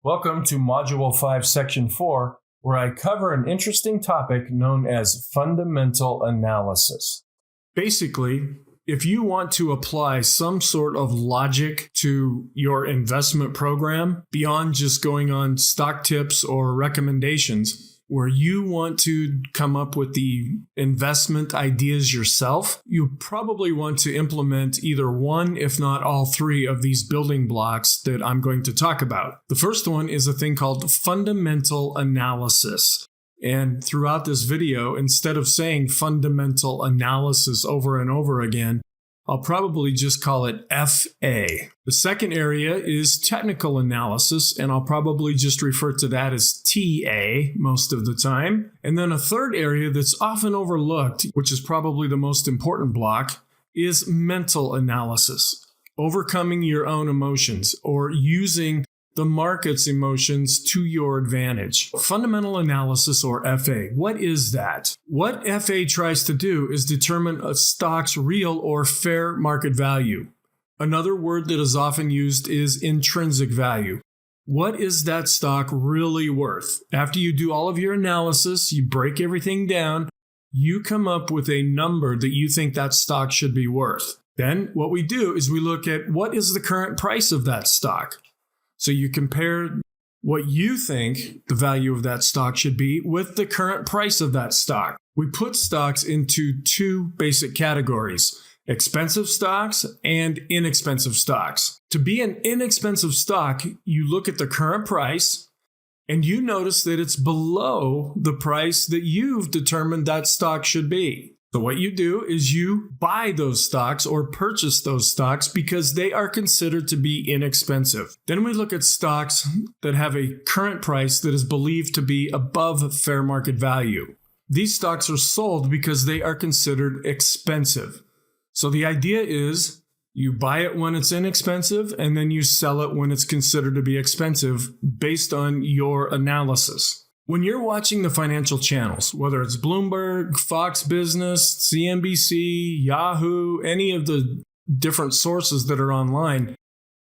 Welcome to Module 5, Section 4, where I cover an interesting topic known as fundamental analysis. Basically, if you want to apply some sort of logic to your investment program beyond just going on stock tips or recommendations, where you want to come up with the investment ideas yourself, you probably want to implement either one, if not all three of these building blocks that I'm going to talk about. The first one is a thing called fundamental analysis. And throughout this video, instead of saying fundamental analysis over and over again, I'll probably just call it FA. The second area is technical analysis, and I'll probably just refer to that as TA most of the time. And then a third area that's often overlooked, which is probably the most important block, is mental analysis. Overcoming your own emotions or using the market's emotions to your advantage. Fundamental analysis, or FA. What is that? What FA tries to do is determine a stock's real or fair market value. Another word that is often used is intrinsic value. What is that stock really worth? After you do all of your analysis, you break everything down, you come up with a number that you think that stock should be worth. Then what we do is we look at what is the current price of that stock. So you compare what you think the value of that stock should be with the current price of that stock. We put stocks into two basic categories: expensive stocks and inexpensive stocks. To be an inexpensive stock, you look at the current price and you notice that it's below the price that you've determined that stock should be. So what you do is you buy those stocks or purchase those stocks because they are considered to be inexpensive. Then we look at stocks that have a current price that is believed to be above fair market value. These stocks are sold because they are considered expensive. So the idea is you buy it when it's inexpensive and then you sell it when it's considered to be expensive based on your analysis. When you're watching the financial channels, whether it's Bloomberg, Fox Business, CNBC, Yahoo, any of the different sources that are online,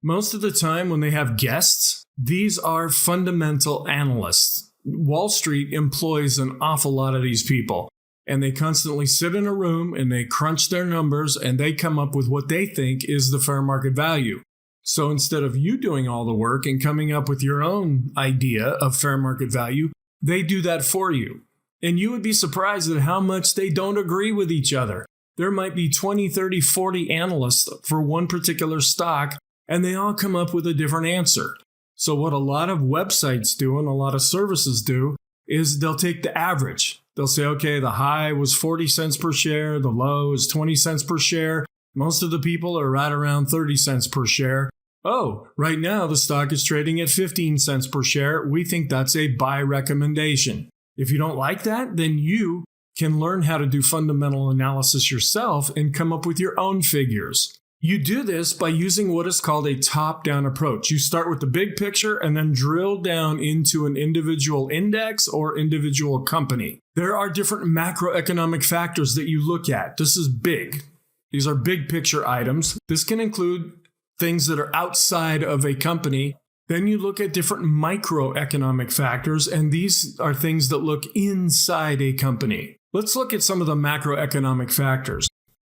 most of the time when they have guests, these are fundamental analysts. Wall Street employs an awful lot of these people, and they constantly sit in a room and they crunch their numbers and they come up with what they think is the fair market value. So instead of you doing all the work and coming up with your own idea of fair market value, they do that for you. And you would be surprised at how much they don't agree with each other. There might be 20, 30, 40 analysts for one particular stock, and they all come up with a different answer. So what a lot of websites do and a lot of services do is they'll take the average. They'll say, okay, the high was 40 cents per share, the low is 20 cents per share. Most of the people are right around 30 cents per share. Oh, right now the stock is trading at 15 cents per share. We think that's a buy recommendation. If you don't like that, then you can learn how to do fundamental analysis yourself and come up with your own figures. You do this by using what is called a top-down approach. You start with the big picture and then drill down into an individual index or individual company. There are different macroeconomic factors that you look at. This is big. These are big picture items. This can include things that are outside of a company. Then you look at different microeconomic factors, and these are things that look inside a company. Let's look at some of the macroeconomic factors.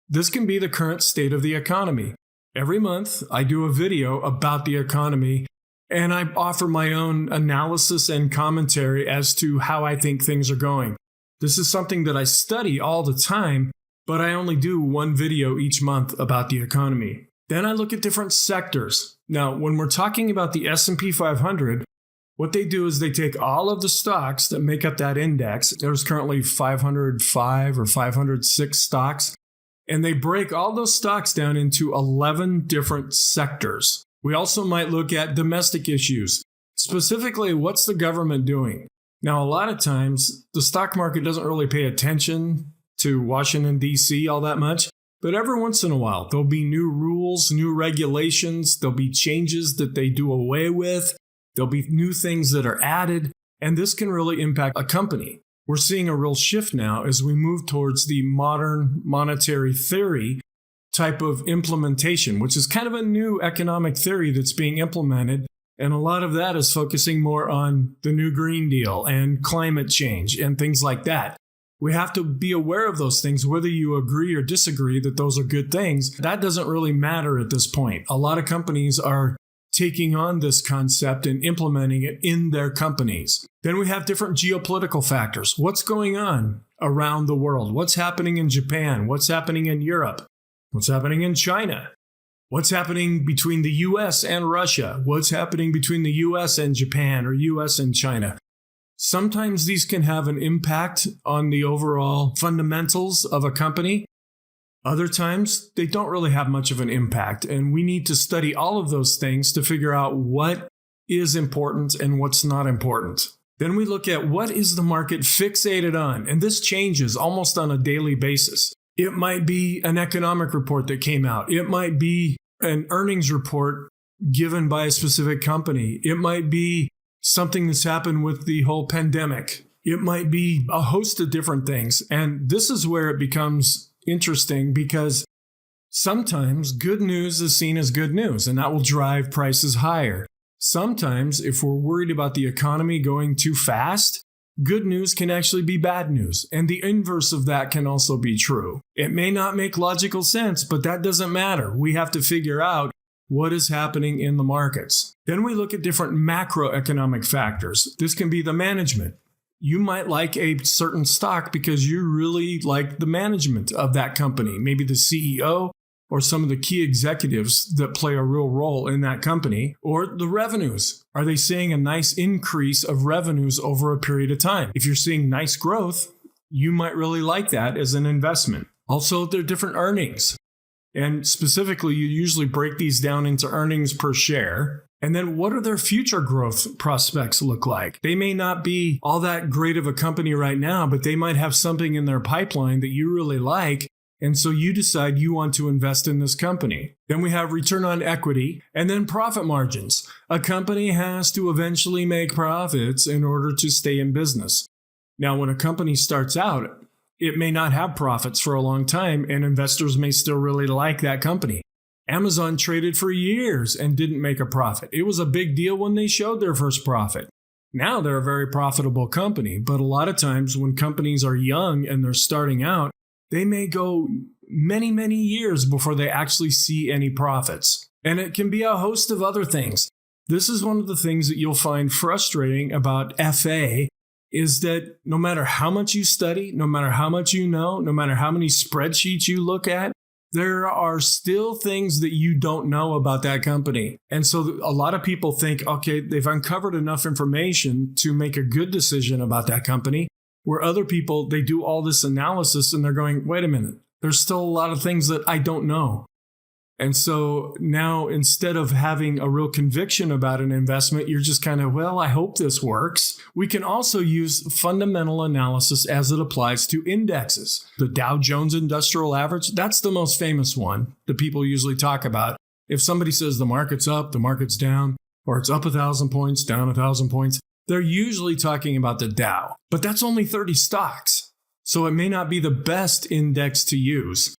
This can be the current state of the economy. Every month, I do a video about the economy, and I offer my own analysis and commentary as to how I think things are going. This is something that I study all the time, but I only do one video each month about the economy. Then I look at different sectors. Now, when we're talking about the S&P 500, what they do is they take all of the stocks that make up that index. There's currently 505 or 506 stocks, and they break all those stocks down into 11 different sectors. We also might look at domestic issues. Specifically, what's the government doing? Now, a lot of times, the stock market doesn't really pay attention to Washington, D.C. all that much. But every once in a while, there'll be new rules, new regulations, there'll be changes that they do away with, there'll be new things that are added, and this can really impact a company. We're seeing a real shift now as we move towards the modern monetary theory type of implementation, which is kind of a new economic theory that's being implemented And a lot of that is focusing more on the new Green Deal and climate change and things like that. We have to be aware of those things, whether you agree or disagree that those are good things. That doesn't really matter at this point. A lot of companies are taking on this concept and implementing it in their companies. Then we have different geopolitical factors. What's going on around the world? What's happening in Japan? What's happening in Europe? What's happening in China? What's happening between the US and Russia? What's happening between the US and Japan or US and China? Sometimes these can have an impact on the overall fundamentals of a company. Other times, they don't really have much of an impact, and we need to study all of those things to figure out what is important and what's not important. Then we look at what is the market fixated on, and this changes almost on a daily basis. It might be an economic report that came out. It might be an earnings report given by a specific company. It might be something that's happened with the whole pandemic. It might be a host of different things, and this is where it becomes interesting because sometimes good news is seen as good news, and that will drive prices higher. Sometimes, if we're worried about the economy going too fast, good news can actually be bad news, and the inverse of that can also be true. It may not make logical sense, but that doesn't matter. We have to figure out what is happening in the markets. Then we look at different macroeconomic factors. This can be the management. You might like a certain stock because you really like the management of that company, maybe the CEO or some of the key executives that play a real role in that company, or the revenues. Are they seeing a nice increase of revenues over a period of time? If you're seeing nice growth, you might really like that as an investment. Also, there are different earnings. And specifically, you usually break these down into earnings per share. And then what do their future growth prospects look like? They may not be all that great of a company right now, but they might have something in their pipeline that you really like. And so you decide you want to invest in this company. Then we have return on equity and then profit margins. A company has to eventually make profits in order to stay in business. Now, when a company starts out, it may not have profits for a long time, and investors may still really like that company. Amazon traded for years and didn't make a profit. It was a big deal when they showed their first profit. Now they're a very profitable company, but a lot of times when companies are young and they're starting out, they may go many, many years before they actually see any profits. And it can be a host of other things. This is one of the things that you'll find frustrating about FA is that no matter how much you study, no matter how much you know, no matter how many spreadsheets you look at, there are still things that you don't know about that company. And so a lot of people think, okay, they've uncovered enough information to make a good decision about that company, where other people, they do all this analysis and they're going, wait a minute, there's still a lot of things that I don't know. And so now instead of having a real conviction about an investment, you're just kind of, well, I hope this works. We can also use fundamental analysis as it applies to indexes. The Dow Jones Industrial Average, that's the most famous one that people usually talk about. If somebody says the market's up, the market's down, or it's up 1,000 points, down 1,000 points, they're usually talking about the Dow. But that's only 30 stocks. So it may not be the best index to use.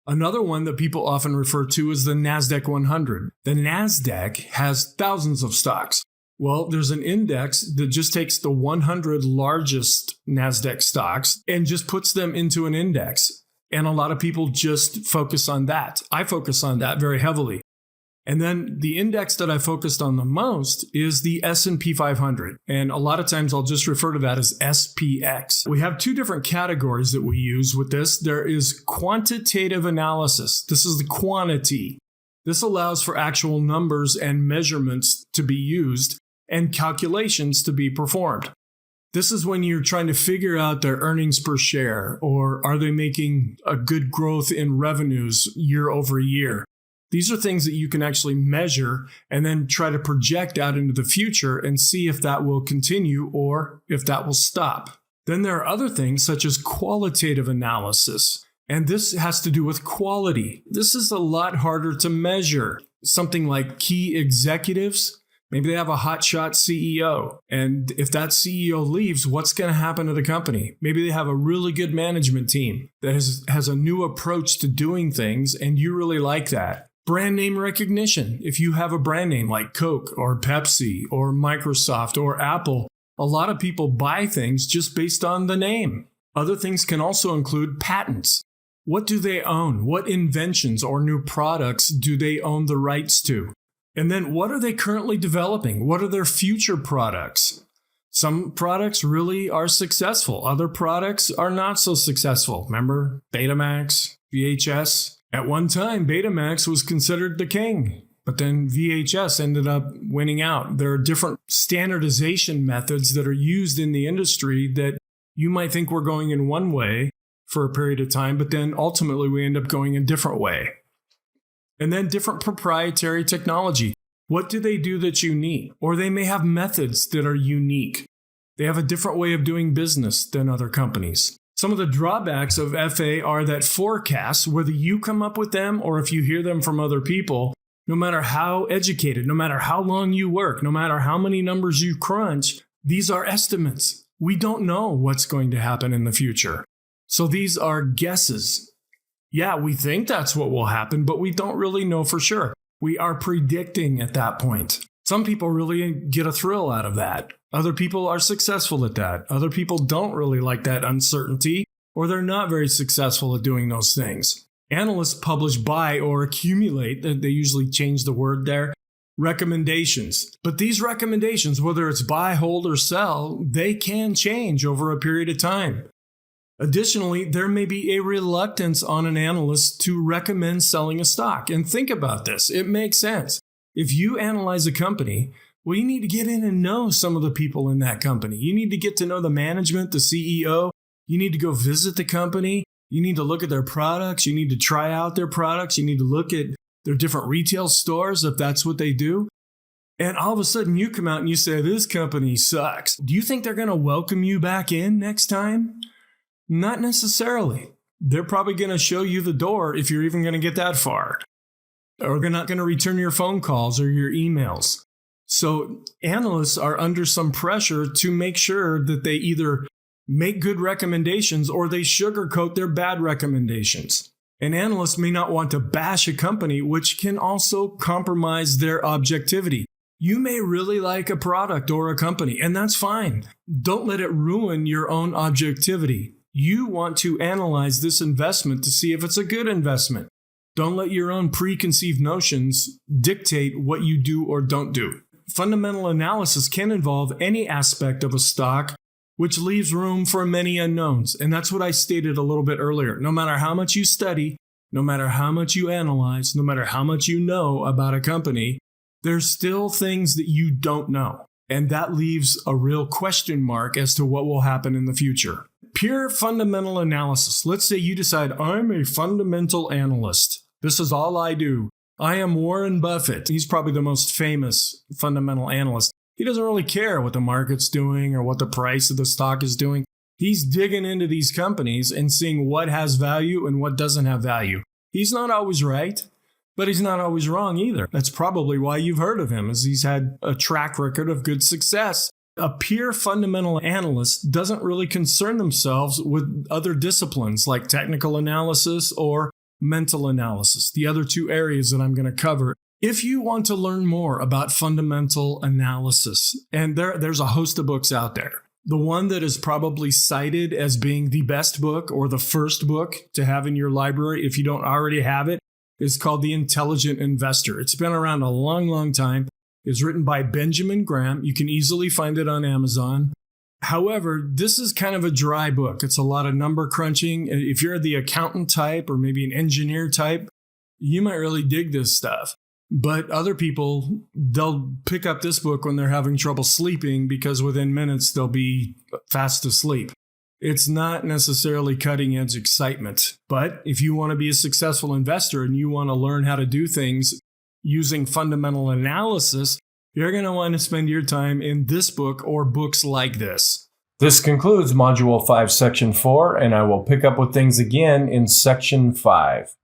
Another one that people often refer to is the NASDAQ 100. The NASDAQ has thousands of stocks. Well, there's an index that just takes the 100 largest NASDAQ stocks and just puts them into an index. And a lot of people just focus on that. I focus on that very heavily. And then the index that I focused on the most is the S&P 500. And a lot of times I'll just refer to that as SPX. We have two different categories that we use with this. There is quantitative analysis. This is the quantity. This allows for actual numbers and measurements to be used and calculations to be performed. This is when you're trying to figure out their earnings per share, or are they making a good growth in revenues year over year. These are things that you can actually measure and then try to project out into the future and see if that will continue or if that will stop. Then there are other things such as qualitative analysis, and this has to do with quality. This is a lot harder to measure. Something like key executives, maybe they have a hotshot CEO, and if that CEO leaves, what's going to happen to the company? Maybe they have a really good management team that has a new approach to doing things, and you really like that. Brand name recognition. If you have a brand name like Coke or Pepsi or Microsoft or Apple, a lot of people buy things just based on the name. Other things can also include patents. What do they own? What inventions or new products do they own the rights to? And then what are they currently developing? What are their future products? Some products really are successful. Other products are not so successful. Remember Betamax, VHS? At one time, Betamax was considered the king, but then VHS ended up winning out. There are different standardization methods that are used in the industry that you might think we're going in one way for a period of time, but then ultimately we end up going a different way. And then different proprietary technology. What do they do that's unique? Or they may have methods that are unique. They have a different way of doing business than other companies. Some of the drawbacks of FA are that forecasts, whether you come up with them or if you hear them from other people, no matter how educated, no matter how long you work, no matter how many numbers you crunch, these are estimates. We don't know what's going to happen in the future. So these are guesses. Yeah, we think that's what will happen, but we don't really know for sure. We are predicting at that point. Some people really get a thrill out of that. Other people are successful at that. Other people don't really like that uncertainty, or they're not very successful at doing those things. Analysts publish buy or accumulate, they usually change the word there, recommendations. But these recommendations, whether it's buy, hold, or sell, they can change over a period of time. Additionally, there may be a reluctance on an analyst to recommend selling a stock. And think about this. It makes sense. If you analyze a company, well, you need to get in and know some of the people in that company. You need to get to know the management, the CEO. You need to go visit the company. You need to look at their products. You need to try out their products. You need to look at their different retail stores if that's what they do. And all of a sudden you come out and you say, this company sucks. Do you think they're going to welcome you back in next time? Not necessarily. They're probably going to show you the door if you're even going to get that far. Or they're not going to return your phone calls or your emails. So analysts are under some pressure to make sure that they either make good recommendations or they sugarcoat their bad recommendations. An analyst may not want to bash a company, which can also compromise their objectivity. You may really like a product or a company, and that's fine. Don't let it ruin your own objectivity. You want to analyze this investment to see if it's a good investment. Don't let your own preconceived notions dictate what you do or don't do. Fundamental analysis can involve any aspect of a stock, which leaves room for many unknowns. And that's what I stated a little bit earlier. No matter how much you study, no matter how much you analyze, no matter how much you know about a company, there's still things that you don't know. And that leaves a real question mark as to what will happen in the future. Pure fundamental analysis. Let's say you decide, I'm a fundamental analyst. This is all I do. I am Warren Buffett. He's probably the most famous fundamental analyst. He doesn't really care what the market's doing or what the price of the stock is doing. He's digging into these companies and seeing what has value and what doesn't have value. He's not always right, but he's not always wrong either. That's probably why you've heard of him, as he's had a track record of good success. A pure fundamental analyst doesn't really concern themselves with other disciplines like technical analysis or mental analysis, the other two areas that I'm going to cover. If you want to learn more about fundamental analysis, and there's a host of books out there, the one that is probably cited as being the best book or the first book to have in your library, if you don't already have it, is called The Intelligent Investor. It's been around a long, long time. It's written by Benjamin Graham. You can easily find it on Amazon. However, this is kind of a dry book. It's a lot of number crunching. If you're the accountant type or maybe an engineer type, you might really dig this stuff. But other people, they'll pick up this book when they're having trouble sleeping because within minutes they'll be fast asleep. It's not necessarily cutting edge excitement. But if you want to be a successful investor and you want to learn how to do things using fundamental analysis, you're going to want to spend your time in this book or books like this. This concludes Module 5, Section 4, and I will pick up with things again in Section 5.